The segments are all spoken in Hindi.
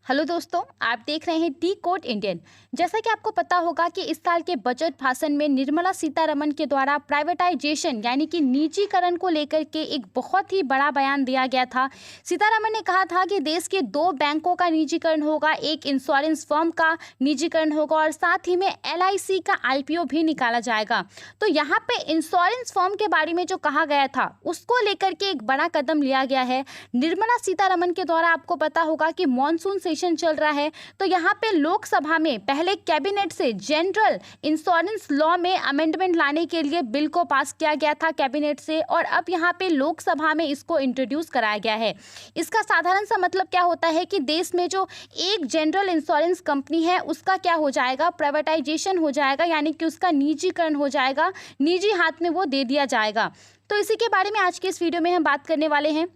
हेलो दोस्तों, आप देख रहे हैं डी कोड इंडियन। जैसा कि आपको पता होगा कि इस साल के बजट भाषण में निर्मला सीतारमण के द्वारा प्राइवेटाइजेशन यानी कि निजीकरण को लेकर के एक बहुत ही बड़ा बयान दिया गया था। सीतारमण ने कहा था कि देश के 2 बैंकों का निजीकरण होगा, एक इंश्योरेंस फर्म का निजीकरण होगा और साथ ही में एलआईसी का आईपीओ भी निकाला जाएगा। तो यहाँ पे इंश्योरेंस फर्म के बारे में जो कहा गया था उसको लेकर के एक बड़ा कदम लिया गया है निर्मला सीतारमण के द्वारा। आपको पता होगा कि मॉनसून चल रहा है, तो यहाँ पे लोकसभा में पहले कैबिनेट से जनरल इंश्योरेंस लॉ में अमेंडमेंट लाने के लिए बिल को पास किया गया था कैबिनेट से, और अब यहाँ पे लोकसभा में इसको इंट्रोड्यूस कराया गया है। इसका साधारण सा मतलब क्या होता है कि देश में जो एक जनरल इंश्योरेंस कंपनी है उसका क्या हो जाएगा, प्राइवेटाइजेशन हो जाएगा, यानी कि उसका निजीकरण हो जाएगा, निजी हाथ में वो दे दिया जाएगा। तो इसी के बारे में आज के इस वीडियो में हम बात करने वाले हैं।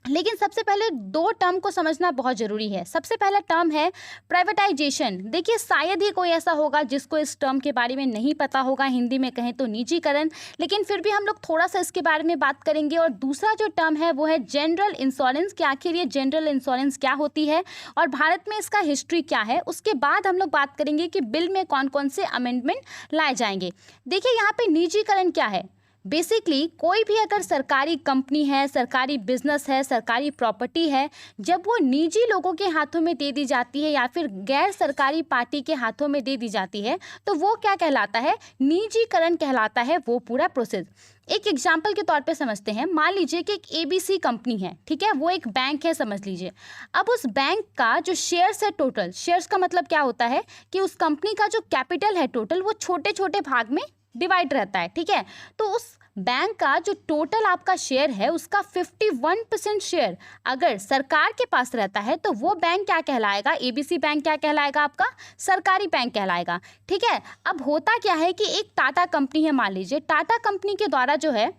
लेकिन सबसे पहले 2 टर्म को समझना बहुत ज़रूरी है। सबसे पहला टर्म है प्राइवेटाइजेशन। देखिए, शायद ही कोई ऐसा होगा जिसको इस टर्म के बारे में नहीं पता होगा, हिंदी में कहें तो निजीकरण, लेकिन फिर भी हम लोग थोड़ा सा इसके बारे में बात करेंगे। और दूसरा जो टर्म है वो है जनरल इंश्योरेंस, कि आखिर ये जनरल इंश्योरेंस क्या होती है और भारत में इसका हिस्ट्री क्या है। उसके बाद हम लोग बात करेंगे कि बिल में कौन कौन से अमेंडमेंट लाए जाएंगे। देखिए, यहाँ पे निजीकरण क्या है। बेसिकली कोई भी अगर सरकारी कंपनी है, सरकारी बिजनेस है, सरकारी प्रॉपर्टी है, जब वो निजी लोगों के हाथों में दे दी जाती है या फिर गैर सरकारी पार्टी के हाथों में दे दी जाती है, तो वो क्या कहलाता है, निजीकरण कहलाता है वो पूरा प्रोसेस। एक एग्जाम्पल के तौर पे समझते हैं। मान लीजिए कि एक एबीसी कंपनी है, ठीक है, वो एक बैंक है समझ लीजिए। अब उस बैंक का जो शेयर्स है, टोटल शेयर्स का मतलब क्या होता है कि उस कंपनी का जो कैपिटल है टोटल, वो छोटे छोटे भाग में डिवाइड रहता है, ठीक है। तो उस बैंक का जो टोटल आपका शेयर है उसका 51% शेयर अगर सरकार के पास रहता है तो वो बैंक क्या कहलाएगा, एबीसी बैंक क्या कहलाएगा, आपका सरकारी बैंक कहलाएगा, ठीक है। अब होता क्या है कि एक टाटा कंपनी है, मान लीजिए टाटा कंपनी के द्वारा जो है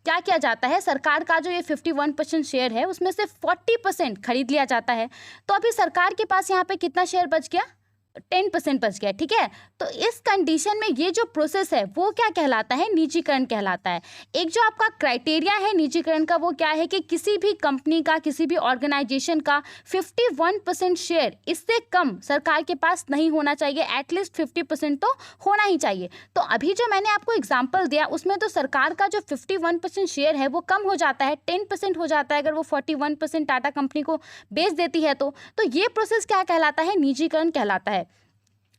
क्या किया जाता है, सरकार का जो ये 51% शेयर है उसमें से 40% खरीद लिया जाता है। तो अभी सरकार के पास यहाँ पे कितना शेयर बच गया, 10% बच गया, ठीक है। तो इस कंडीशन में ये जो प्रोसेस है वो क्या कहलाता है, निजीकरण कहलाता है। एक जो आपका क्राइटेरिया है निजीकरण का वो क्या है कि किसी भी कंपनी का, किसी भी ऑर्गेनाइजेशन का 51% शेयर इससे कम सरकार के पास नहीं होना चाहिए, एटलीस्ट 50% तो होना ही चाहिए। तो अभी जो मैंने आपको एग्जाम्पल दिया उसमें तो सरकार का जो 51% शेयर है वो कम हो जाता है, 10% हो जाता है अगर वो 41% टाटा कंपनी को बेच देती है। तो ये प्रोसेस क्या कहलाता है, निजीकरण कहलाता है।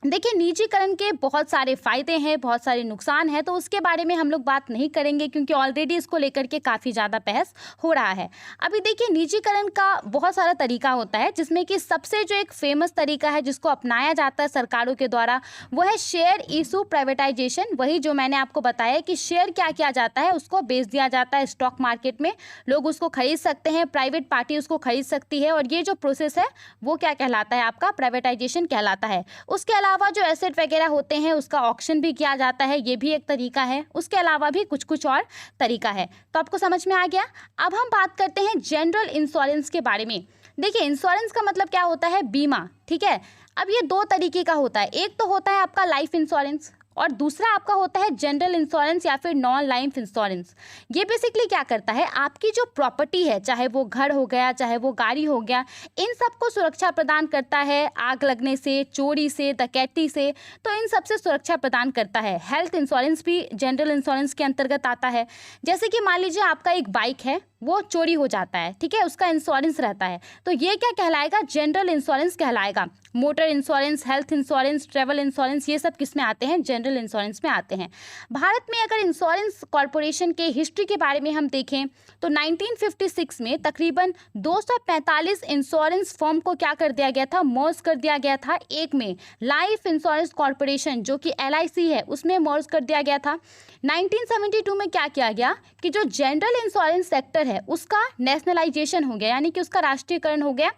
देखिए, निजीकरण के बहुत सारे फायदे हैं, बहुत सारे नुकसान हैं, तो उसके बारे में हम लोग बात नहीं करेंगे क्योंकि ऑलरेडी इसको लेकर के काफ़ी ज़्यादा बहस हो रहा है। अभी देखिए, निजीकरण का बहुत सारा तरीका होता है जिसमें कि सबसे जो एक फेमस तरीका है जिसको अपनाया जाता है सरकारों के द्वारा वो है शेयर इशू प्राइवेटाइजेशन। वही जो मैंने आपको बताया कि शेयर क्या किया जाता है, उसको बेच दिया जाता है स्टॉक मार्केट में, लोग उसको खरीद सकते हैं, प्राइवेट पार्टी उसको खरीद सकती है, और ये जो प्रोसेस है वो क्या कहलाता है, आपका प्राइवेटाइजेशन कहलाता है। उसके अलावा जो एसेट वगैरह होते हैं उसका ऑक्शन भी किया जाता है, ये भी एक तरीका है। उसके अलावा भी कुछ और तरीका है। तो आपको समझ में आ गया। अब हम बात करते हैं जनरल इंश्योरेंस के बारे में। देखिए, इंश्योरेंस का मतलब क्या होता है, बीमा, ठीक है। अब ये 2 तरीके का होता है, एक तो होता है आपका लाइफ इंश्योरेंस और दूसरा आपका होता है जनरल इंश्योरेंस या फिर नॉन लाइफ इंश्योरेंस। ये बेसिकली क्या करता है, आपकी जो प्रॉपर्टी है, चाहे वो घर हो गया, चाहे वो गाड़ी हो गया, इन सबको सुरक्षा प्रदान करता है आग लगने से, चोरी से, डकैती से, तो इन सब से सुरक्षा प्रदान करता है। हेल्थ इंश्योरेंस भी जनरल इंश्योरेंस के अंतर्गत आता है। जैसे कि मान लीजिए आपका एक बाइक है, वो चोरी हो जाता है, ठीक है, उसका इंश्योरेंस रहता है, तो ये क्या कहलाएगा, जनरल इंश्योरेंस कहलाएगा। Motor insurance, health insurance, travel insurance, ये सब किस में आते हैं, जनरल इंश्योरेंस में आते हैं। भारत में अगर इंश्योरेंस कॉरपोरेशन के हिस्ट्री के बारे में हम देखें तो 1956 में तकरीबन 245 इंश्योरेंस फर्म को क्या कर दिया गया था, मर्ज कर दिया गया था एक में, लाइफ इंश्योरेंस कॉरपोरेशन जो कि एलआईसी है उसमें मर्ज कर दिया गया था। 1972 में क्या किया गया कि जो जनरल इंश्योरेंस सेक्टर है उसका नेशनलाइजेशन हो गया, यानी कि उसका राष्ट्रीयकरण हो गया।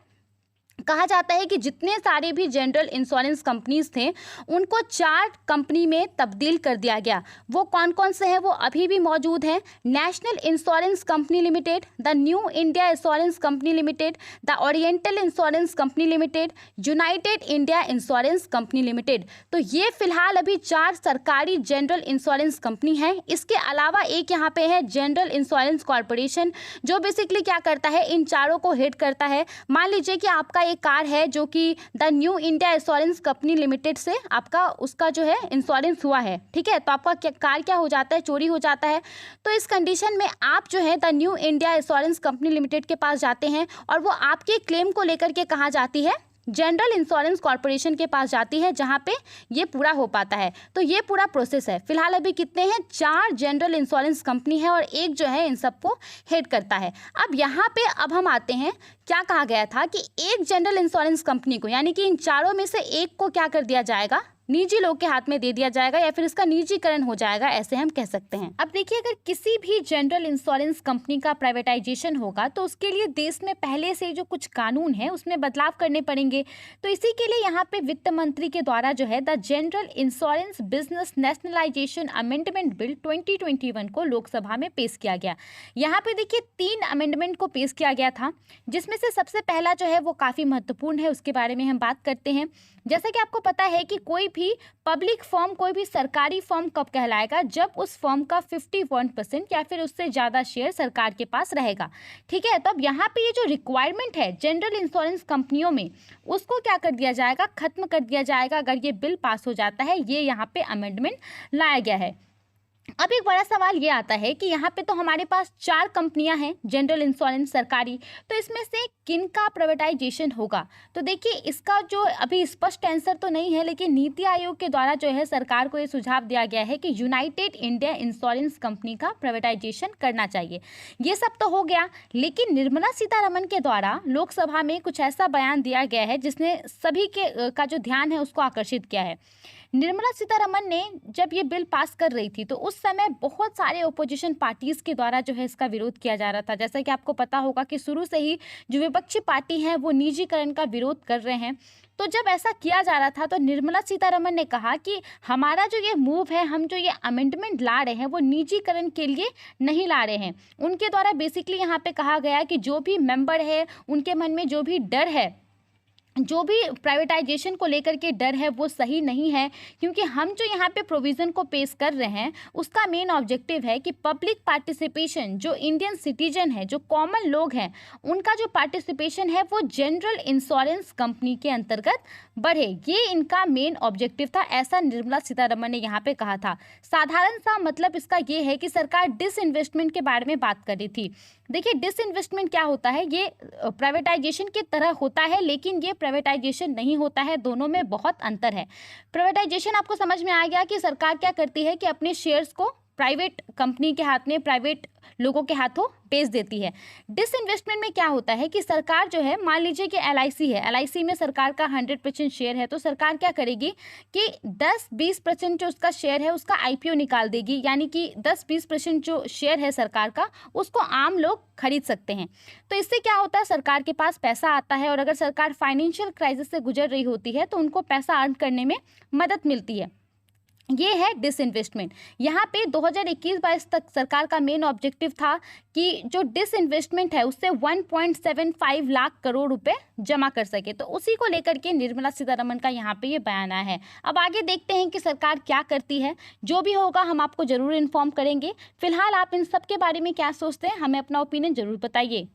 कहा जाता है कि जितने सारे भी जनरल इंश्योरेंस कंपनीज थे उनको 4 कंपनी में तब्दील कर दिया गया। वो कौन कौन से हैं, वो अभी भी मौजूद हैं। National insurance company limited, the new India insurance company limited, the oriental insurance company limited, United India insurance company limited. तो ये फिलहाल अभी 4 सरकारी जनरल इंश्योरेंस कंपनी हैं। इसके अलावा एक यहाँ पे है जनरल इंश्योरेंस कॉरपोरेशन जो बेसिकली क्या करता है, इन चारों को हेड करता है। मान लीजिए कि आपका एक कार है जो कि the new India insurance company limited से आपका उसका जो है इंश्योरेंस हुआ है, ठीक है, तो आपका कार क्या हो जाता है, चोरी हो जाता है। तो इस कंडीशन में आप जो है the new India insurance company limited के पास जाते हैं और वो आपके क्लेम को लेकर के कहाँ जाती है, जनरल इंश्योरेंस कॉर्पोरेशन के पास जाती है, जहां पे ये पूरा हो पाता है। तो ये पूरा प्रोसेस है। फिलहाल अभी कितने हैं, 4 जनरल इंश्योरेंस कंपनी है और एक जो है इन सबको हेड करता है। अब यहाँ पे अब हम आते हैं, क्या कहा गया था कि एक जनरल इंश्योरेंस कंपनी को, यानी कि इन चारों में से एक को क्या कर दिया जाएगा, निजी लोग के हाथ में दे दिया जाएगा या फिर इसका निजीकरण हो जाएगा, ऐसे हम कह सकते हैं। अब देखिए, अगर किसी भी जनरल इंश्योरेंस कंपनी का प्राइवेटाइजेशन होगा तो उसके लिए देश में पहले से जो कुछ कानून है उसमें बदलाव करने पड़ेंगे। तो इसी के लिए यहाँ पे वित्त मंत्री के द्वारा जो है the general insurance business nationalisation amendment bill 2021 को लोकसभा में पेश किया गया। यहाँ पे देखिए 3 अमेंडमेंट को पेश किया गया था, जिसमें से सबसे पहला जो है वो काफ़ी महत्वपूर्ण है, उसके बारे में हम बात करते हैं। जैसा कि आपको पता है कि कोई भी पब्लिक फर्म, कोई भी सरकारी फर्म कब कहलाएगा, जब उस फर्म का 51% या फिर उससे ज़्यादा शेयर सरकार के पास रहेगा, ठीक है। तो अब यहाँ पे ये जो रिक्वायरमेंट है जनरल इंश्योरेंस कंपनियों में, उसको क्या कर दिया जाएगा, खत्म कर दिया जाएगा अगर ये बिल पास हो जाता है। ये यहाँ पे अमेंडमेंट लाया गया है। अब एक बड़ा सवाल ये आता है कि यहाँ पे तो हमारे पास 4 कंपनियां हैं जनरल इंश्योरेंस सरकारी, तो इसमें से किन का प्राइवेटाइजेशन होगा। तो देखिए, इसका जो अभी स्पष्ट आंसर तो नहीं है, लेकिन नीति आयोग के द्वारा जो है सरकार को ये सुझाव दिया गया है कि यूनाइटेड इंडिया इंश्योरेंस कंपनी का प्राइवेटाइजेशन करना चाहिए। ये सब तो हो गया, लेकिन निर्मला सीतारमण के द्वारा लोकसभा में कुछ ऐसा बयान दिया गया है जिसने सभी के का जो ध्यान है उसको आकर्षित किया है। निर्मला सीतारमण ने जब ये बिल पास कर रही थी तो उस समय बहुत सारे ओपोजिशन पार्टीज़ के द्वारा जो है इसका विरोध किया जा रहा था। जैसा कि आपको पता होगा कि शुरू से ही जो विपक्षी पार्टी हैं वो निजीकरण का विरोध कर रहे हैं। तो जब ऐसा किया जा रहा था तो निर्मला सीतारमण ने कहा कि हमारा जो ये मूव है, हम जो ये अमेंडमेंट ला रहे हैं वो निजीकरण के लिए नहीं ला रहे हैं। उनके द्वारा बेसिकली यहाँ पे कहा गया कि जो भी मेंबर है उनके मन में जो भी डर है, जो भी प्राइवेटाइजेशन को लेकर के डर है, वो सही नहीं है, क्योंकि हम जो यहाँ पे प्रोविज़न को पेश कर रहे हैं उसका मेन ऑब्जेक्टिव है कि पब्लिक पार्टिसिपेशन, जो इंडियन सिटीजन है, जो कॉमन लोग हैं, उनका जो पार्टिसिपेशन है वो जनरल इंश्योरेंस कंपनी के अंतर्गत बढ़े। ये इनका मेन ऑब्जेक्टिव था, ऐसा निर्मला सीतारमण ने यहाँ पे कहा था। साधारण सा मतलब इसका ये है कि सरकार डिसइन्वेस्टमेंट के बारे में बात कर रही थी। देखिए, डिसइन्वेस्टमेंट क्या होता है, ये प्राइवेटाइजेशन की तरह होता है, लेकिन ये प्राइवेटाइजेशन नहीं होता है, दोनों में बहुत अंतर है। प्राइवेटाइजेशन आपको समझ में आ गया कि सरकार क्या करती है कि अपने शेयर्स को प्राइवेट कंपनी के हाथ में, प्राइवेट लोगों के हाथों बेच देती है। डिसइन्वेस्टमेंट में क्या होता है कि सरकार जो है, मान लीजिए कि एलआईसी है, एलआईसी में सरकार का 100% शेयर है, तो सरकार क्या करेगी कि 10-20% जो उसका शेयर है उसका आईपीओ निकाल देगी, यानी कि 10-20% जो शेयर है सरकार का उसको आम लोग खरीद सकते हैं। तो इससे क्या होता है, सरकार के पास पैसा आता है और अगर सरकार फाइनेंशियल क्राइसिस से गुजर रही होती है तो उनको पैसा अर्न करने में मदद मिलती है। ये है डिसइन्वेस्टमेंट। यहाँ पे 2021-22 तक सरकार का मेन ऑब्जेक्टिव था कि जो डिसइन्वेस्टमेंट है उससे 1.75 लाख करोड़ रुपए जमा कर सके। तो उसी को लेकर के निर्मला सीतारमण का यहाँ पे ये बयान आया है। अब आगे देखते हैं कि सरकार क्या करती है। जो भी होगा हम आपको ज़रूर इन्फॉर्म करेंगे। फिलहाल आप इन सब के बारे में क्या सोचते हैं, हमें अपना ओपिनियन ज़रूर बताइए।